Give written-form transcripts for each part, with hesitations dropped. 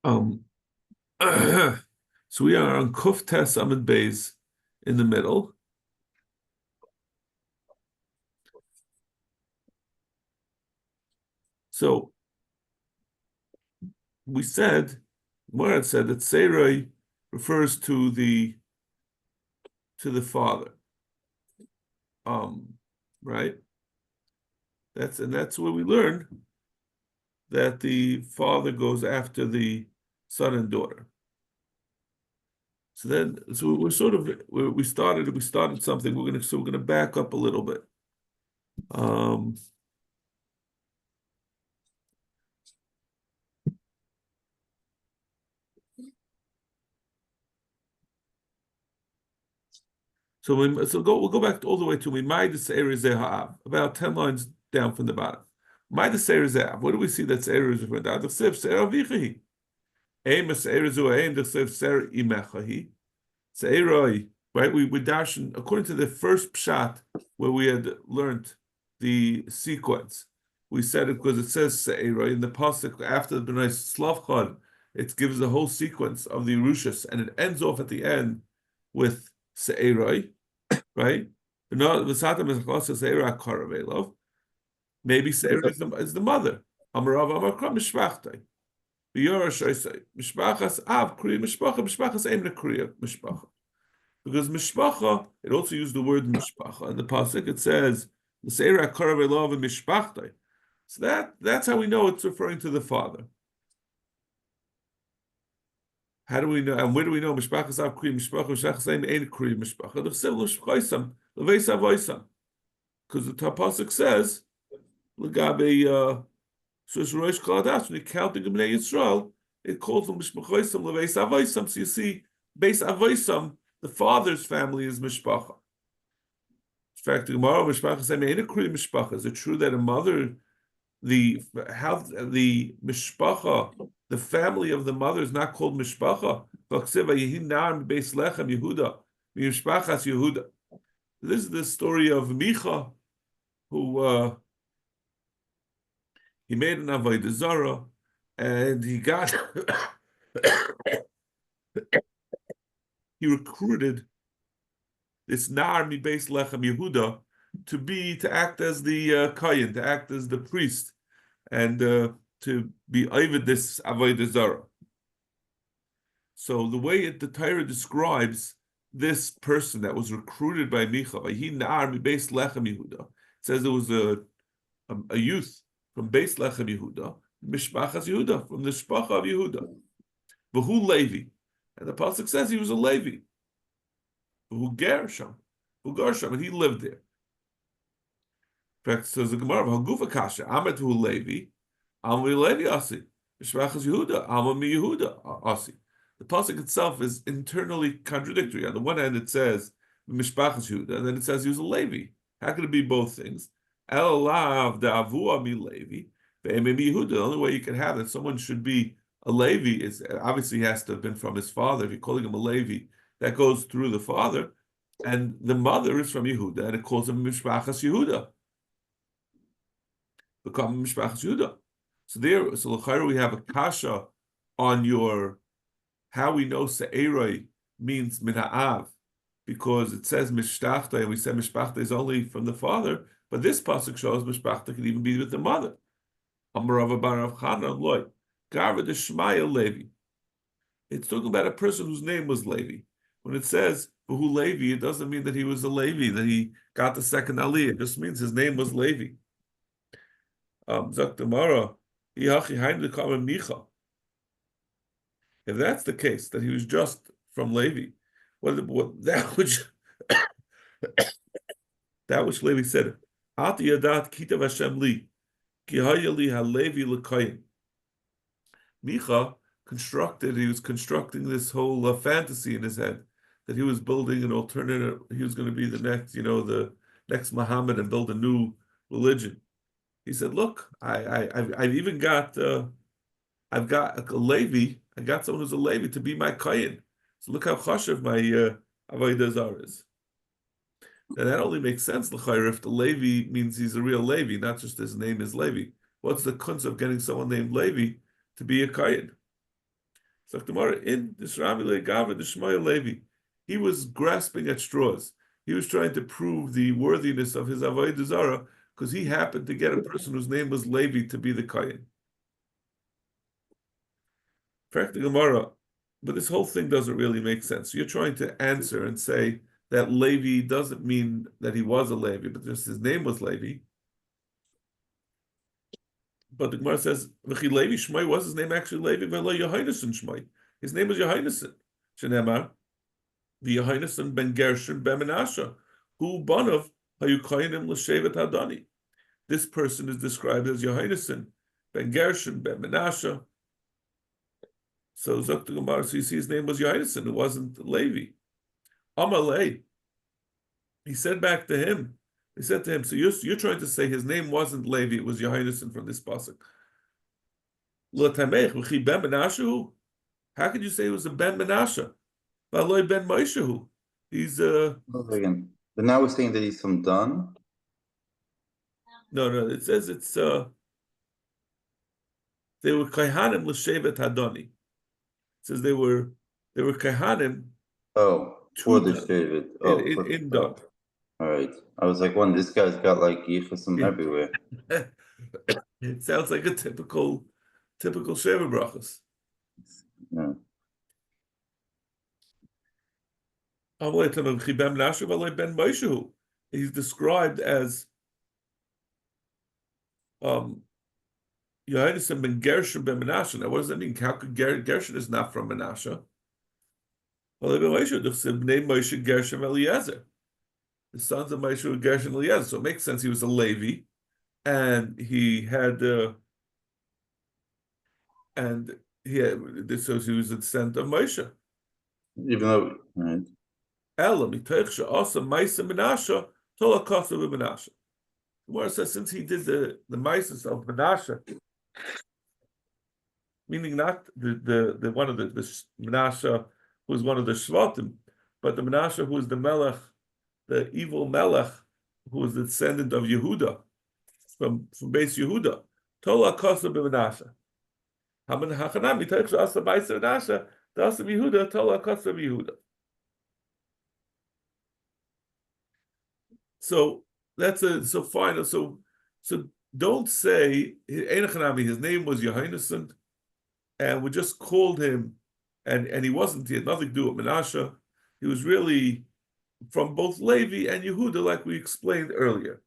Um, so we are on Kuf Tes Amid Beis in the middle. So we said, Morad said that Sarai refers to the father. Right? That's where we learn that the father goes after the son and daughter. So we're sort of we started something. We're gonna back up a little bit. We'll go back all the way to Midas Ha'av, about 10 lines down from the bottom. Midas Ha'av. What do we see that Seir is referring to? The Sif Seir Avichahi. Aim a Seir Zu Aim the Sif Seir Imechahi. Seiroi. Right? We darshan according to the first pshat where we had learned the sequence. We said it because it says Seiroi in the pasuk after the Bnei Slavchad. It gives the whole sequence of the Yerushas, and it ends off at the end with Seiroi, right? Maybe Seiroi is the mother. Amarav Amakra Mishpachtai. Mishpachas Av Kriya Mishpacha, Mishpachas Aim Kriya Mishpacha. Because Mishpacha, it also used the word Mishpacha. In the pasuk, it says Seiroi Karav Elov and Mishpachtai. So that's how we know it's referring to the father. How do we know? And where do we know? Mishpachas Av Kriya Mishpacha, Mishpachas Aim Ein Kriya Mishpacha. The Sivl Shchoisam, Leveis Avoisam. Because the pasuk says, Legabe Sus Rosh Kaladas, when you count the Gemnei Yisrael, it calls them Mishpachoisam Leveis Avoisam. So you see, Beis Avoisam, the father's family is Mishpacha. In fact, the Gemara Mishpachas Aim Ein Kriya Mishpacha. Is it true that a mother, the Mishpacha, the family of the mother is not called Mishpacha? This is the story of Micha, who he made an avodah zarah, and he got he recruited this Nar mi Beis Lechem Yehuda to act as the kohen, to act as the priest, and to be over this avodah zarah. So the way the Torah describes this person that was recruited by Micha, he Nar mi Beis Lechem Yehuda, it says there was a youth from Beis Lechem Yehuda, Mishpachas Yehuda, from the Shpacha of Yehuda. V'hu Levi. And the pasuk says he was a Levi. V'hu Gershom. V'hu Gershom, and he lived there. In fact, says the Gemara, V'hagufa Kasha, Amet V'hu Levi, Amri Levi Asi. Mishpachas Yehuda, Amami Yehuda Asi. The pasuk itself is internally contradictory. On the one hand, it says Mishpachas Yehuda, and then it says he was a Levi. How could it be both things? The only way you can have that someone should be a Levi is obviously he has to have been from his father. If you're calling him a Levi, that goes through the father, and the mother is from Yehuda, and it calls him Mishpachas Yehuda. Become Mishpachas Yehuda. So l'chayra we have a kasha on your how we know Se'eroi means min ha'av, because it says Mishtachta, and we said Mishpachta is only from the father, but this pasuk shows Mishpachta could even be with the mother. Amarav Barav Chana Loy, Garva de Shmaya Levi. It's talking about a person whose name was Levi. When it says V'hu Levi, it doesn't mean that he was a Levi, that he got the second aliyah. It just means his name was Levi. Zak Demara, Yachi Haim Dekama Micha. If that's the case, that he was just from Levi, that which Levi said, Ati Yadat Kitav Hashem Li, Ki Hayali HaLevi L'Koyin. Micha he was constructing this whole fantasy in his head, that he was building an alternative, he was going to be the next, the next Muhammad and build a new religion. He said, look, I've even got, I've got a Levi, I got someone who's a Levi to be my kohen. So look how chashav my avodah zarah is. And that only makes sense, l'chayr, if the Levi means he's a real Levi, not just his name is Levi. What's the kunz of getting someone named Levi to be a kohen? So tomorrow in this Rami Legava the Shmaya Levi, he was grasping at straws. He was trying to prove the worthiness of his Avodah Zarah because he happened to get a person whose name was Levi to be the Kohen. Fact the Gemara, but this whole thing doesn't really make sense. You're trying to answer and say that Levi doesn't mean that he was a Levi, but just his name was Levi. But the Gemara says, "V'chi Levi Shmai, was his name actually Levi? V'lo Yohainason Shmai. His name was Yohainason. Shenemar, the Yohainason ben Gershon ben Menashe, who banav hayu koyanim l'shevet Hadani." This person is described as Yohainason ben Gershon ben Menashe. So Zok the Gemara, so you see his name was Yohainason, it wasn't Levi. Amalei. He said back to him, he said to him, so you're trying to say his name wasn't Levi, it was Yohainason from this pasuk. Lo tamech v'chi ben Menashe. How could you say it was a ben Menashe? V'aloi ben Moshe. He's Again. But now we're saying that he's from Dan. No, it says it's they were Kaihanim l'shevet Hadani. It says they were Kaihanim. Oh, for the Shevet. Oh, in Dan. All right. I was like, this guy's got like yichusim everywhere. It sounds like a typical Sheva brachas. Yeah. He's described as Yohainason ben Gershon ben Menashe. Now, what does that mean? How could Gershon is not from Menashe? Well, Moshe Gershon Eliezer. The sons of Moshe were Gershon Eliezer. So it makes sense he was a Levi, and he had so he was a descendant of Moshe. Even though, right. Gemara says since he did the Mises of Menashe, meaning not the one of the Menashe who was one of the Shvatim, but the Menashe who was the Melech, the evil Melech, who was the descendant of Yehuda, from base Yehuda. Tola Kosa b'Menashe. Haman Hachanami Teichsha Asa B'Aser Menashe, the Asa Yehuda, Tola Kosa b'Yehuda. So that's so fine. So don't say his name was Yohainason, and we just called him, and he wasn't. He had nothing to do with Menashe. He was really from both Levi and Yehuda, like we explained earlier.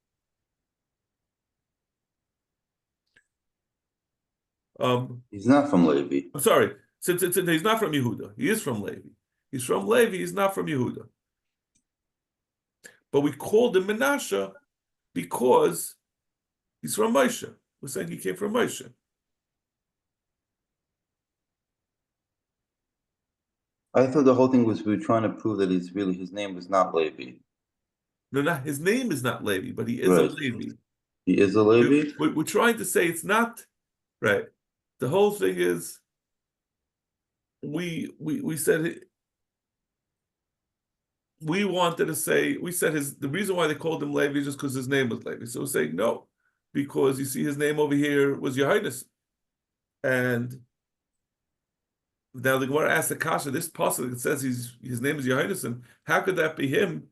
He's not from Levi. I'm sorry. Since he's not from Yehuda, he is from Levi. He's from Levi. He's not from Yehuda. But we called him Menashe because he's from Moshe. We're saying he came from Moshe. I thought the whole thing was we were trying to prove that his name was not Levi. No, his name is not Levi, but he is a Levi. He is a Levi? We're trying to say it's not right. The whole thing is we said we wanted to say, we said the reason why they called him Levi is just because his name was Levi. So we're saying no, because you see his name over here was Yohainason. And now the Gemara asks the Kasha, this pasuk that says his name is Yohainason, how could that be him?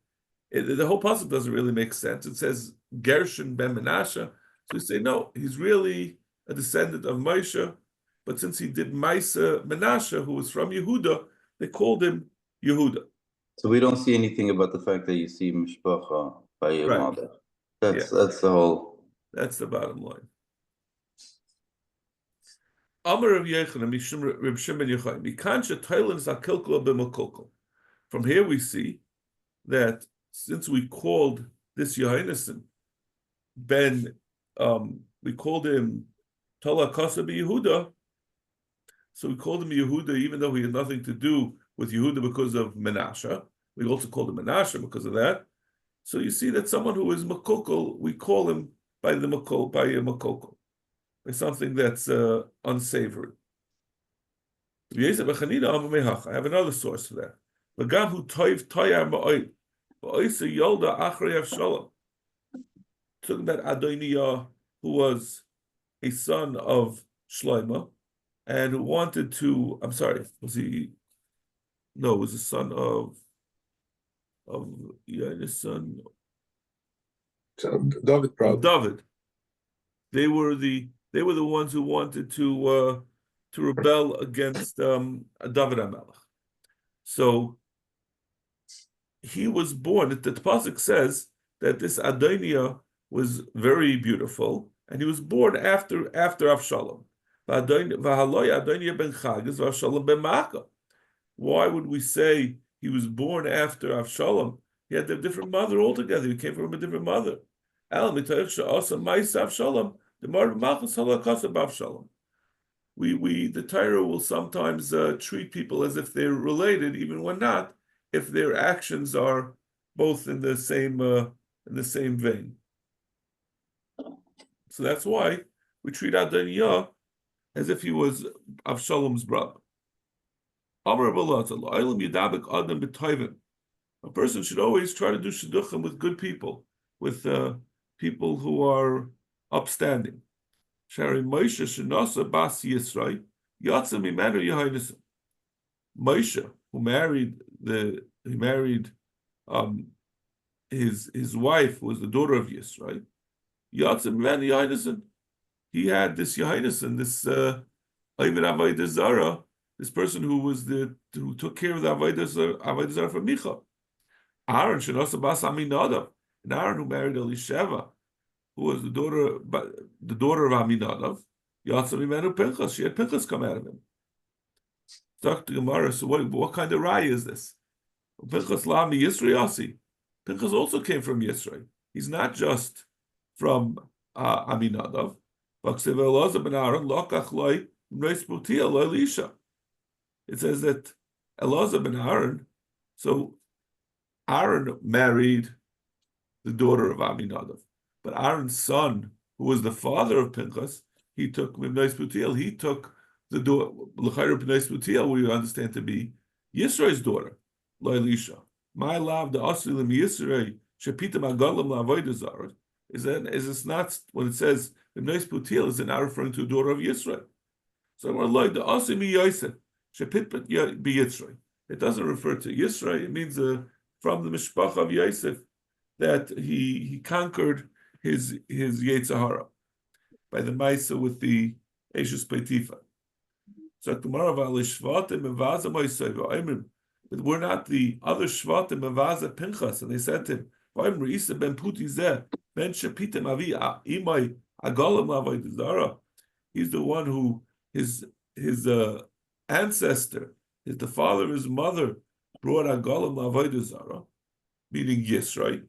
The whole pasuk doesn't really make sense. It says Gershon ben Menashe. So we say no, he's really a descendant of Moshe, but since he did Maisa Menashe, who was from Yehuda, they called him Yehuda. So we don't see anything about the fact that you see Mishpacha by your mother. That's the whole. That's the bottom line. Amar of Yechon, Reb Shimon Yochai, Mikansha Thailand is Akilkul b'Makilkul. From here we see that since we called this Yohainason we called him Tola Kasa Yehuda, so we called him Yehuda even though he had nothing to do with Yehuda because of Menashe. We also called him Menashe because of that. So you see that someone who is Makokol, we call him by a Makokol, by something that's unsavory. I have another source for that. Talking about Adonijah, who was a son of Shlomo, and who wanted to. I'm sorry, was he? No, it was the son of the son David, of probably. David. They were the ones who wanted to rebel against David HaMelech. So he was born. The Pasuk says that this Adoniah was very beautiful, and he was born after Avshalom. Adoniah ben Chagiz, Avshalom ben Maacah. Why would we say he was born after Avshalom? He had a different mother altogether. He came from a different mother. The Torah will sometimes treat people as if they're related, even when not, if their actions are both in the same vein. So that's why we treat Adoniah as if he was Avshalom's brother. A person should always try to do shidduchim with good people, with people who are upstanding. Shari Moshe shenasa bas Yisrael yatsa mimenu Yehoinisa. Moshe, who married his wife, was the daughter of Yisrael. Yatsa mimenu Yehoinisa. He had this Yehoinisa, this Oived Avodah Zarah, this person who took care of the Avodah Zarah for Micha. Aaron shenasa bas Aminadav, and Aaron who married Elisheva, who was the daughter of Aminadav. Yatsa mimenu Pinchas. She had Pinchas come out of him. Talk to Gemara. So what kind of raya is this? Pinchas la mi Yisrael. Pinchas also came from Yisrael. He's not just from Aminadav. It says that Elazar ben Aaron. So Aaron married the daughter of Aminadav, but Aaron's son, who was the father of Pinchas, he took Mimnais Putiel. He took the daughter L'chayr Mimnais Putiel, we understand to be Yisro's daughter, Lo Elisha. My love, the Asilim Yisroi Shepitam Agalim LaAvodah Zarah. Is this not when it says Mimnais Putiel is not referring to a daughter of Yisro? So we're like the Asim Yosef Shepit be Yisro. It doesn't refer to Yisro. It means from the mishpacha of Yosef that he conquered his Yetzirah by the Maisa with the Eishes Petifa. So tomorrow Shvatim and Vaza Moisei, but we're not the other Shvatim and Vaza Pinchas, and they said to him, "V'im Reisa ben Puti Zeh ben Shepitim Avi Imai Agalim Avodah Zarah." He's the one who his ancestor, the father of his mother, brought Agalim Avodah Zarah, meaning Yisrael.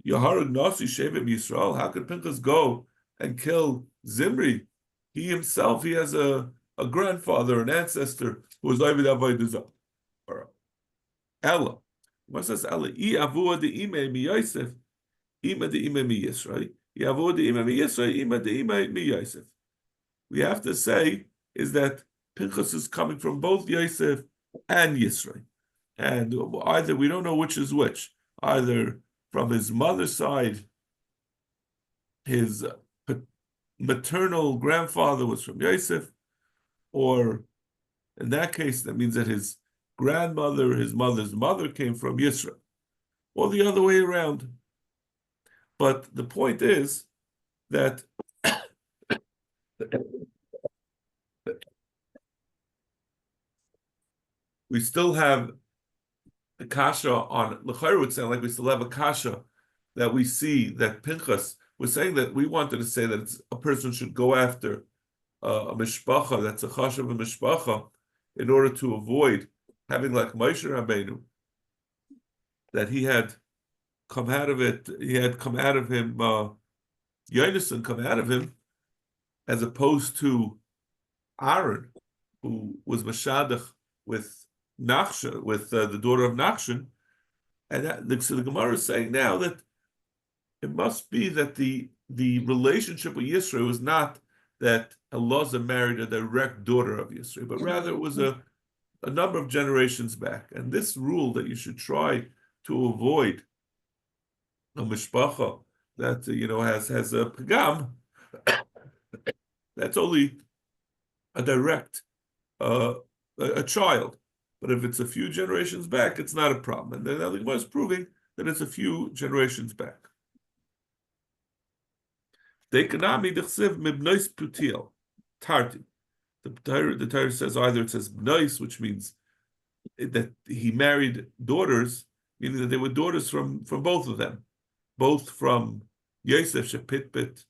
Yaharug Nasi Shevim Yisrael. How could Pinchas go and kill Zimri? He himself, he has a grandfather, an ancestor who was Oived Avodah Zarah. Ella, what says Ella? I avua de ime mi Yosef, ima de ime mi Yisrael. I avua de ime mi Yisrael, ima de ime mi Yosef. We have to say is that Pinchas is coming from both Yosef and Yisrael, and either we don't know which is which. Either from his mother's side, his maternal grandfather was from Yosef, or in that case, that means that his grandmother, his mother's mother, came from Yisrael, or the other way around. But the point is that we still have a kasha on L'chayr would sound like we still have a kasha that we see that Pinchas was saying that we wanted to say that a person should go after a mishpacha that's a kasha of a mishpacha in order to avoid having like Moshe Rabbeinu, that he had come out of it, he had come out of him, Yonason come out of him, as opposed to Aaron, who was Mashadach with Nachshon, with the daughter of Nachshon. And so the Gemara is saying now that it must be that the relationship with Yisro was not that Elazar married a direct daughter of Yisro, but rather it was a number of generations back. And this rule that you should try to avoid a mishpacha that has a pagam, that's only a direct a child. But if it's a few generations back, it's not a problem. And then the Gemara is proving that it's a few generations back. Dekanami dechsiv mibnois putiel tarti. The Torah says either it says bnois, which means that he married daughters, meaning that they were daughters from both of them, both from Yosef Shepitbit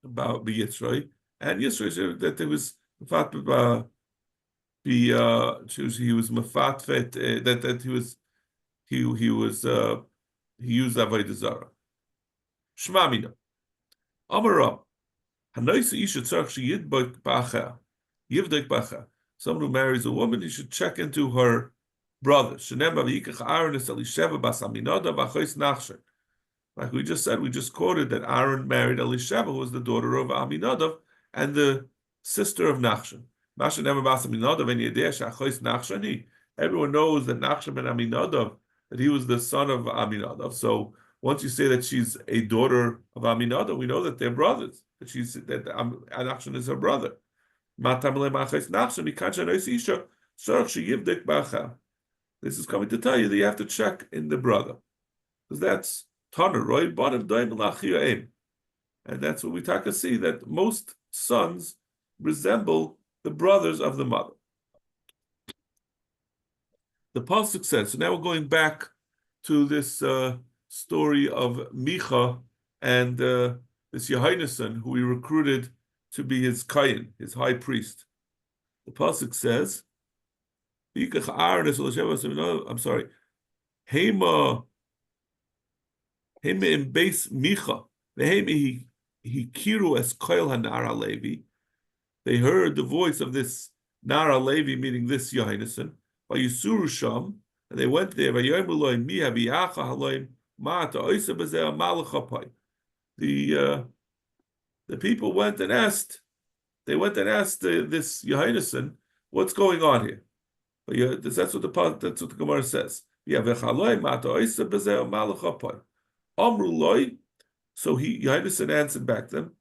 about Yitzray, and Yitzray that there was he was mafatfet that he used avodah zarah. Shmamina Amara Hanoisa Isha Tzarch Yidbak Bacha Yivdik Bacha. Someone who marries a woman, he should check into her brother. Shenemba v'yikach Aaron es Elisheva bas Aminadav v'achos Nachshon. Like we just said, we just quoted that Aaron married Elisheva, who was the daughter of Aminadav and the sister of Nachshon. Everyone knows that Nachshon and Aminadav, that he was the son of Aminadav. So once you say that she's a daughter of Aminadav, we know that they're brothers. That Nachshon is her brother. This is coming to tell you that you have to check in the brother, because that's Tanner, right? And that's what we see, that most sons resemble the brothers of the mother. The pasuk says, so now we're going back to this story of Micha and this Yehonasan, who he recruited to be his Kayin, his high priest. The pasuk says, I'm sorry, Hema in base Micha, he kiru es koil hanara Levi. They heard the voice of this Nara Levi, meaning this Yehonasan, by Yisuru Sham, and they went there. The people went and asked. They went and asked this Yehonasan, "What's going on here?" But that's what the Gemara says. So Yehonasan answered back them,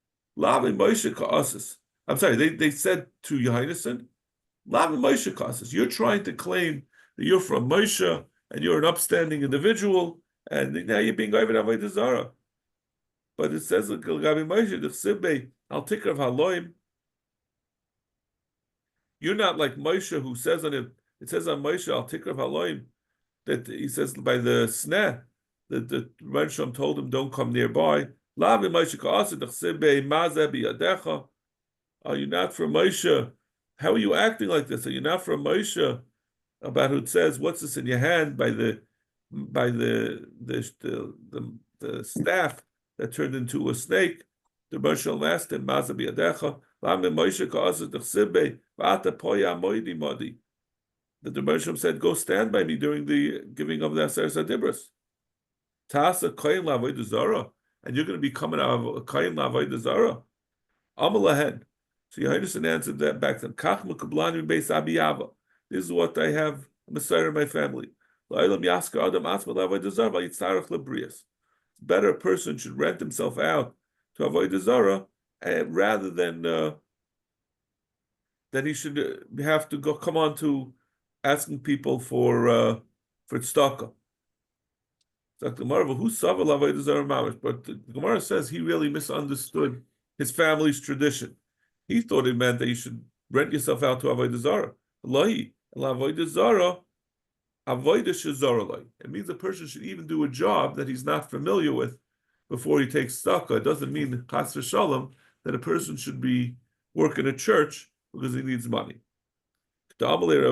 I'm sorry, they said to Yehonasan, you're trying to claim that you're from Moshe and you're an upstanding individual, and now you're being over avodah zarah. But it says I'll take of haloim. You're not like Moshe, who says on it. It says on Moshe I'll take of haloim, that he says by the sneh that the Rebbe told him don't come nearby. Are you not from Moshe? How are you acting like this? Are you not from Moshe? About who it says, what's this in your hand, by the staff that turned into a snake? The Moshe asked him, Maza biyadecha, lame Moshe ka'aseh d'chsibbe, v'ata poya moidi modi. That the Moshe said, go stand by me during the giving of the Aseret Adibros. Tasa koyin la'avodah zarah, and you're going to be coming out of a koyin la'avodah zarah. Amalahen. So Yehonasan answered that back to him. Kach mekublani beis Abiyava. This is what I have, Messiah in my family. It's better a person should rent himself out to avodah zarah, rather than he should have to come on to asking people for tzedakah. But the Gemara says he really misunderstood his family's tradition. He thought it meant that you should rent yourself out to avodah zarah. It means a person should even do a job that he's not familiar with before he takes tzedakah. It doesn't mean chas v'shalom that a person should be working at church because he needs money. Better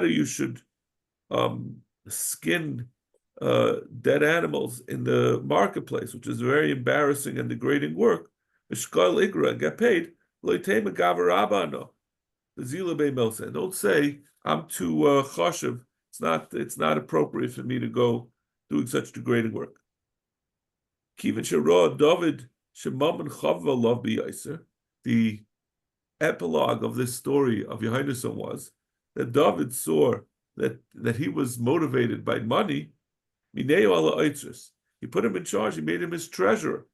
you should skin dead animals in the marketplace, which is very embarrassing and degrading work. And get paid. Don't say I'm too chashiv. It's not appropriate for me to go doing such degrading work. David the epilogue of this story of Yehonasan was that David saw that he was motivated by money. He put him in charge. He made him his treasurer.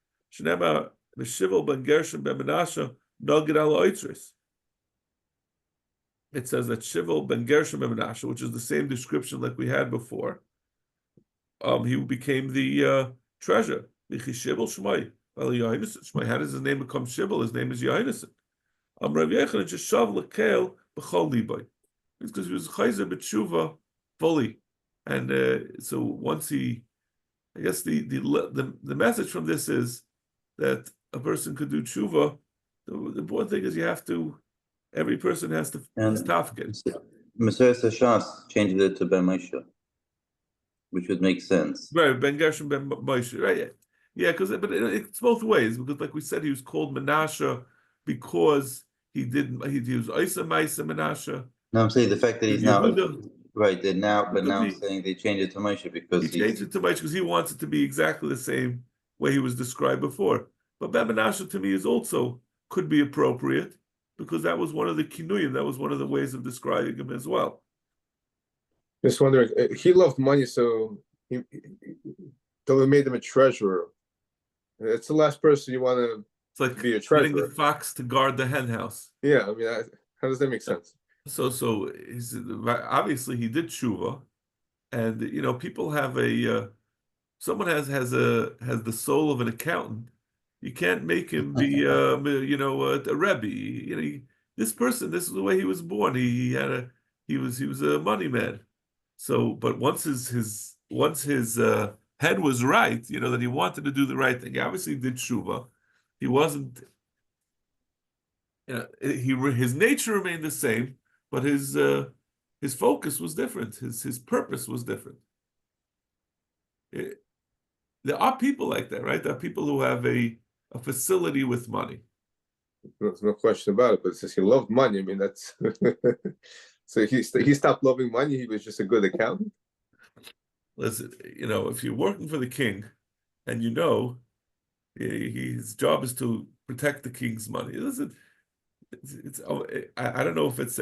Meshivel ben Gershom ben Menashe nagid al oitris. It says that Shivel ben Gershom ben Menashe, which is the same description like we had before, he became the treasure. Shivel Shmai. How does his name become Shivel? His name is Yohaneson. Rav Yechanan just shav lekel b'chol libay. It's because he was chayzer b'tshuva fully, and so once he, I guess the message from this is that a person could do tshuva. The important thing is every person has to tafkid. Messiah Shas changed it to Ben Moshe, which would make sense. Right, Ben Gershom ben Moshe, right? Yeah, but it's both ways, because like we said, he was called Menashe because he was Isa Maisa Menashe. No, I'm saying the fact that he's Yehuda, now right. But now I'm he saying they changed it to Moshe because he changed it to Moshe because he wants it to be exactly the same way he was described before. But Ben Menashe to me is also could be appropriate because that was one of the kinuyim, that was one of the ways of describing him as well. Just wondering, he loved money, so he made him a treasurer. It's the last person you want to. It's like be a getting treasurer. the fox to guard the hen house. Yeah, I mean, how does that make sense? So obviously he did tshuva, and people have someone has the soul of an accountant. You can't make him be a rebbe. This person, this is the way he was born. He was a money man. So, but once his head was right, that he wanted to do the right thing. He obviously did tshuva. He wasn't. His nature remained the same, but his focus was different. His purpose was different. There are people like that, right? There are people who have a facility with money. There's no question about it. But since he loved money, I mean, that's so he stopped loving money. He was just a good accountant. Listen, if you're working for the king, and his job is to protect the king's money. Listen, I don't know if it's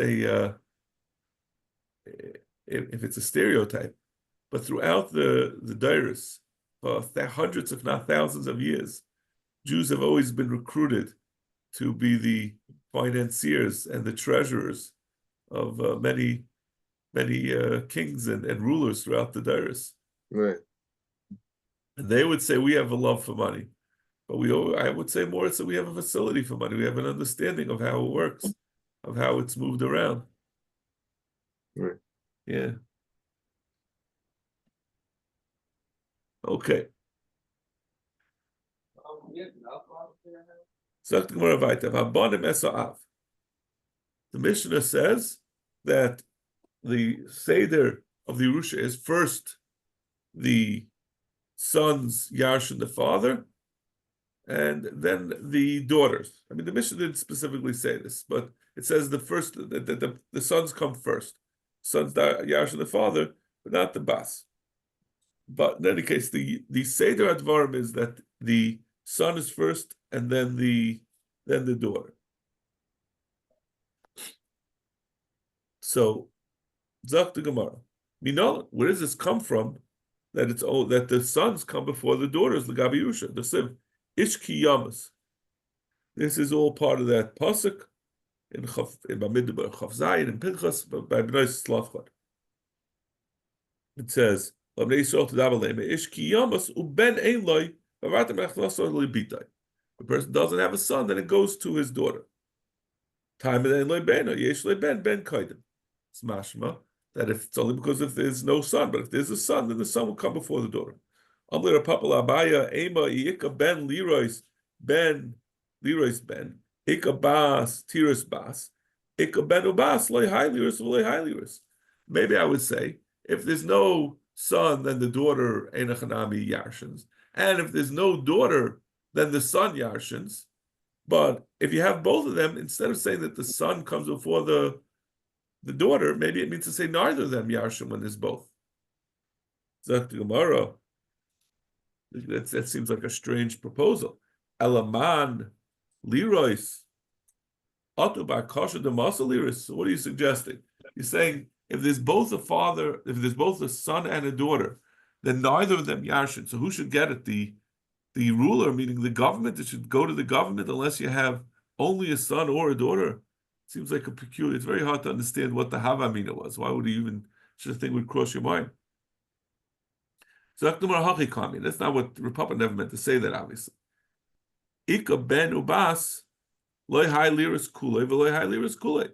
a stereotype, but throughout the Dairis, for hundreds, if not thousands of years, Jews have always been recruited to be the financiers and the treasurers of many kings and rulers throughout the Dairis. Right. And they would say we have a love for money. But I would say more so we have a facility for money. We have an understanding of how it works, of how it's moved around. Right. Yeah. Okay. The Mishnah says that the Seder of the Yerusha is first the son's Yarshin, the father, and then the daughters. I mean, the Mishnah didn't specifically say this, but it says the sons come first. Sons Yarshin, the father, but not the bas. But in any case, the Seder Advarim is that the son is first, and then the daughter. So, Zak the Gemara. Where does this come from? That the sons come before the daughters. L'gabi Yusha, the Siv, Ishki Yamas. This is all part of that pasuk in Bamidbar, Chav Zayin, and Pinchas by Bnei Slafchad. It says, the person doesn't have a son, then it goes to his daughter. It's mashma that if it's only because if there's no son, but if there's a son, then the son will come before the daughter. Leroy's ben, Ikabas, Tiras Bas, Ikabenu Loy Hailiris, Loy Hailiris. Maybe I would say, if there's no son, then the daughter Enachanami Yarshins. And if there's no daughter, then the son Yarshins. But if you have both of them, instead of saying that the son comes before the daughter, maybe it means to say neither of them Yarshin when there's both. Zak the Gemara. That seems like a strange proposal. Elaman Leroy's Otubar Kosher de Liris. So what are you suggesting? You're saying if there's both a father, if there's both a son and a daughter, then neither of them Yarshin. So who should get it? The the ruler, meaning the government, it should go to the government unless you have only a son or a daughter. Seems like a peculiar. It's very hard to understand what the Havamina was. Why would you even such a thing would cross your mind? So that's not what the Republic never meant to say that, obviously. Ika ben ubas loy hai liris kulei v'loy hai liris kulei.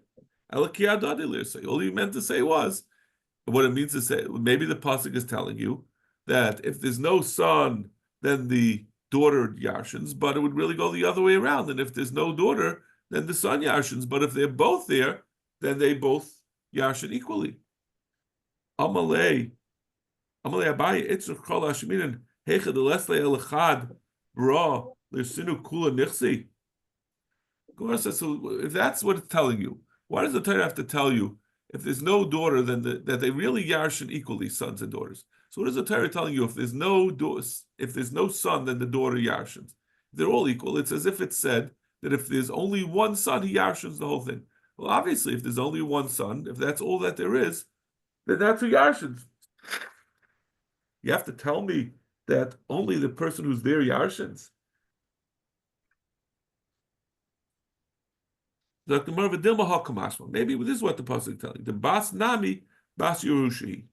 Elakiyadadi liris. All you meant to say was what it means to say. Maybe the pasuk is telling you that if there's no son, then the daughter yarshins, but it would really go the other way around. And if there's no daughter, then the son yarshins. But if they're both there, then they both yarshin equally. Amalei Abaye Itzur Kol Hashminin Hechad Lesle Elachad Bra Lersinu Kula Nichsi. Gemara says, so if that's what it's telling you, why does the Torah have to tell you if there's no daughter, then that they really yarshin equally sons and daughters? So what is the Torah telling you? If there's no son, then the daughter yarshins. They're all equal. It's as if it said that if there's only one son, he yarshins the whole thing. Well, obviously, if there's only one son, if that's all that there is, then that's who yarshins. You have to tell me that only the person who's there yarshins. Maybe this is what the pasuk is telling you. The bas nami bas yerushi.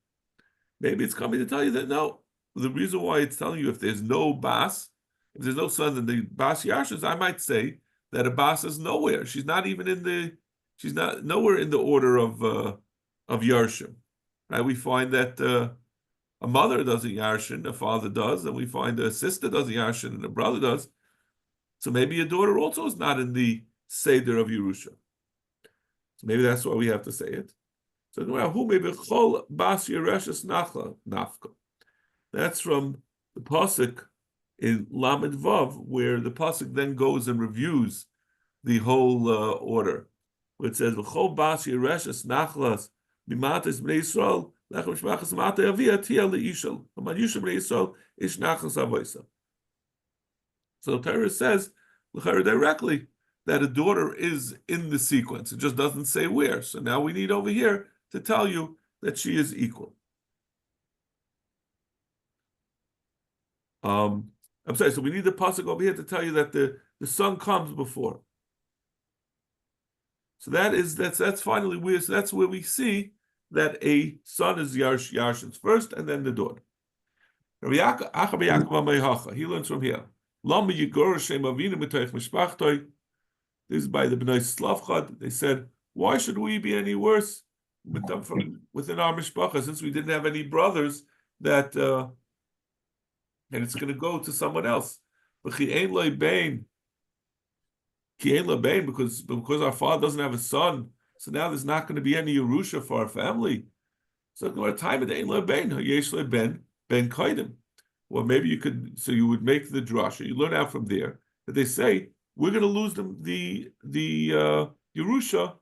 Maybe it's coming to tell you that no. The reason why it's telling you if there's no bas, if there's no son, then the bas yarshins. I might say that a bas is nowhere. She's not even in the. She's not nowhere in the order of yarshim. Right? We find that a mother doesn't yarshin, a father does, and we find a sister doesn't yarshin, and a brother does. So maybe a daughter also is not in the Seder of Yerusha. So maybe that's why we have to say it. So who maybe chol bas yereshes nafka. That's from the pasuk in Lamed Vav, where the pasuk then goes and reviews the whole order, where it says v'chol bas yereshes nachlas mimates bnei Yisrael lechem shmachas mate avia tia leishal aman yisham bnei Yisrael ish nachlas avoisa. So the Torah says directly that a daughter is in the sequence. It just doesn't say where. So now we need over here to tell you that she is equal. I'm sorry, so we need the pasuk over here to tell you that the son comes before. So that's finally where, so that's where we see that a son is Yarshin's first and then the daughter. He learns from here. This is by the Bnei Slavchad. They said, why should we be any worse with them from within our mishpacha since we didn't have any brothers that and it's going to go to someone else. Because our father doesn't have a son, so now there's not going to be any Yerusha for our family. So at time of ben kaidim. Well, maybe you could. So you would make the drasha. You learn out from there that they say we're going to lose them the Yerusha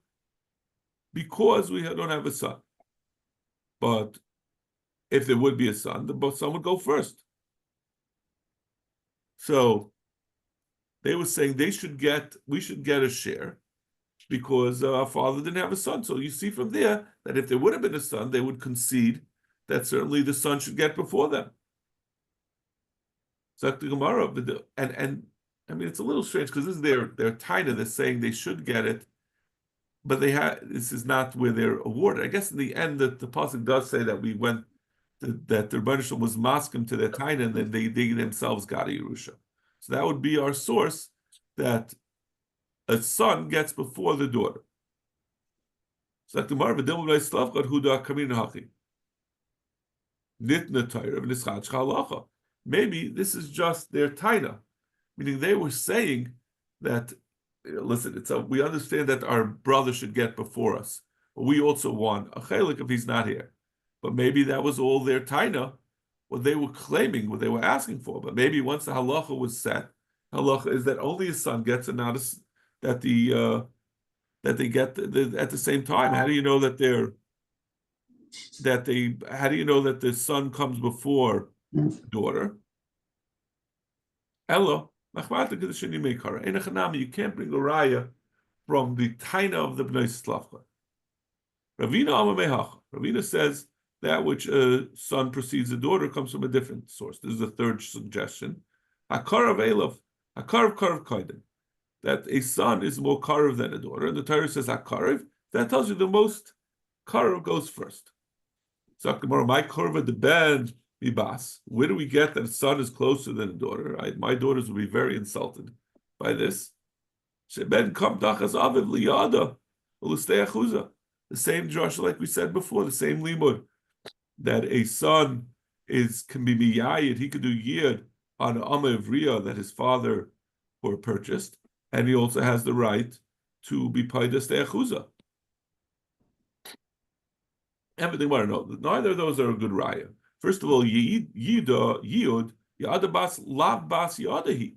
because we don't have a son. But if there would be a son, the son would go first. So they were saying we should get a share because our father didn't have a son. So you see from there that if there would have been a son, they would concede that certainly the son should get before them. So the Gemara, and I mean it's a little strange because this is their taina. They're saying they should get it, but this is not where they're awarded. I guess in the end that the pasuk does say that we went that the Rebbeinu Shalom was maskim to their taina, and then they themselves got a Yerusha. So that would be our source that a son gets before the daughter. So the Gemara v'dilma b'nei Slavchad huda kamin hachi nitna Torah v'nischad shchalacha. Maybe this is just their taina, meaning they were saying that, listen, we understand that our brother should get before us, but we also want a chelik if he's not here. But maybe that was all their taina, what they were claiming, what they were asking for. But maybe once the halacha was set, halacha is that only a son gets and not that they get at the same time. How do you know that how do you know that the son comes before daughter? Ella, you can't bring a raya from the taina of the Bnei Slavcha. Ravina says that which a son precedes a daughter comes from a different source. This is the third suggestion. Akarav Elav, Akarav Karav Kaidim. That a son is more Karav than a daughter. And the Torah says Akarav. That tells you the most Karav goes first. So my Karav the Ben Mibas. Where do we get that a son is closer than a daughter? My daughters will be very insulted by this. Sheben Kam Dachas Aviv Liyada Ulustei Achuza. The same Josh, like we said before, the same limud, that a son can be miyayid, he could do yid on an Amma Ivriya that his father or purchased, and he also has the right to be paidas de'achuza. Everything want to know. Neither of those are a good raya. First of all, yid yada bas lav bas yadahi.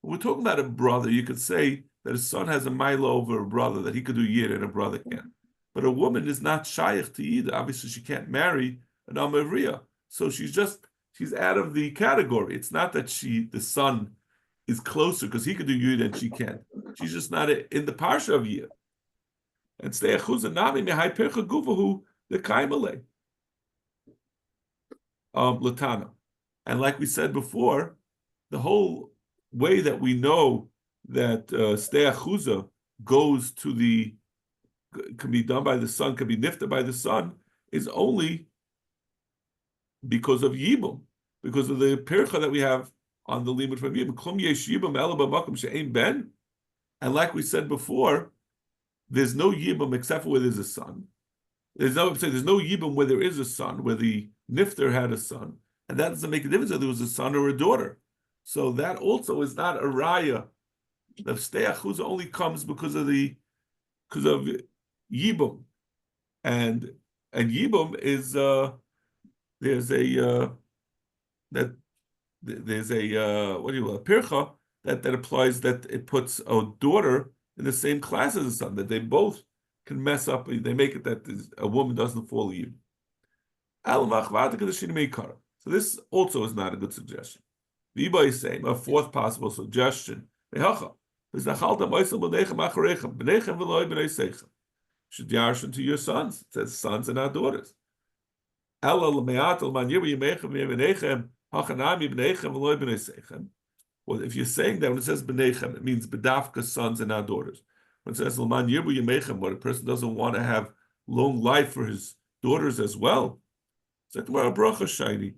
When we're talking about a brother, you could say that a son has a mila over a brother, that he could do yid and a brother can't. But a woman is not shaykh to yid. Obviously, she can't marry an Amma Ivriya. So she's out of the category. It's not that the son is closer because he could do yid and she can't. She's just not in the parsha of yid. And stay achuzah nami mehai percha guvahu the kaimale latana. And like we said before, the whole way that we know that stay achuzah goes to can be done by the son, can be nifta by the son, is only because of yibum, because of the pircha that we have on the limit from yibum. Klum yesh yibum ela b'makom she'ein ben. And like we said before, there's no yibum except for where there's a son. There's no yibum where there is a son, where the nifter had a son, and that doesn't make a difference whether there was a son or a daughter. So that also is not a raya. The stei achuzah only comes because of yibum, and yibum is there's a pircha that applies, that it puts a daughter in the same class as a son, that they both can mess up. They make it that a woman doesn't fall yibum. So this also is not a good suggestion. The Iba is saying a fourth possible suggestion. Should yarshin to your sons. It says sons and not daughters. Well, if you're saying that when it says b'nechem, it means bedafka sons and not daughters. When it says l'man yirbu yemechem, what a person doesn't want to have long life for his daughters as well. It's like a bracha shiny.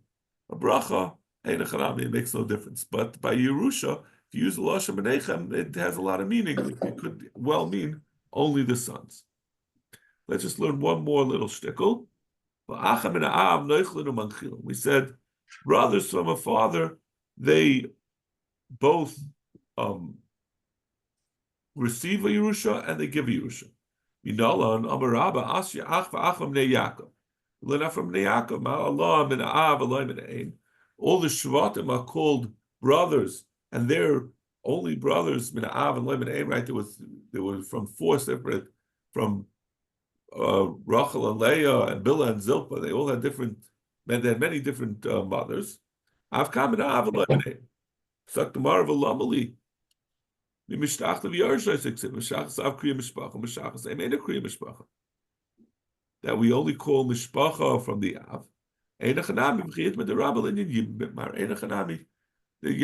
A bracha, it makes no difference. But by Yerusha, if you use the lashon b'nechem, it has a lot of meaning. It could well mean only the sons. Let's just learn one more little shtickle. We said brothers from a father, they both receive a Yerusha and they give a Yerusha. Minalan Amaraba Asya Ach v'Acham Bnei Yaakov. Learn from Bnei Yaakov. Allah min Av Allah min Ein. All the Shvatim are called brothers, and they're only brothers min Av and Allah min Ein. Right? There was from four separate, from Rachel and Leah and Bilhah and Zilpah. They all had different. They had many different mothers. Avkam min Av Allah min Ein. Saktamar v'Lamali. That we only call mishpacha from the Av. You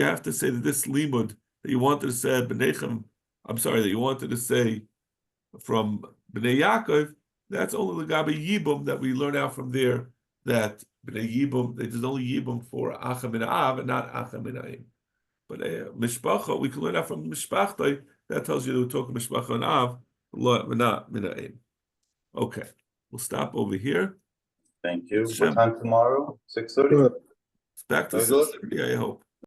have to say that this limud that you wanted to say b'nechem, that you wanted to say from Bnei Yaakov, that's only the Gabi Yibum that we learn out from there, that Bnei Yibum, there's only Yibum for Acham min Av and not Acham min Ein. But mishpacha, we can learn that from mishpachtai. That tells you that we're talking mishpacha and Av, not mina'im. Okay, we'll stop over here. Thank you. What time tomorrow? 6:30? It's back to 6:30, I hope.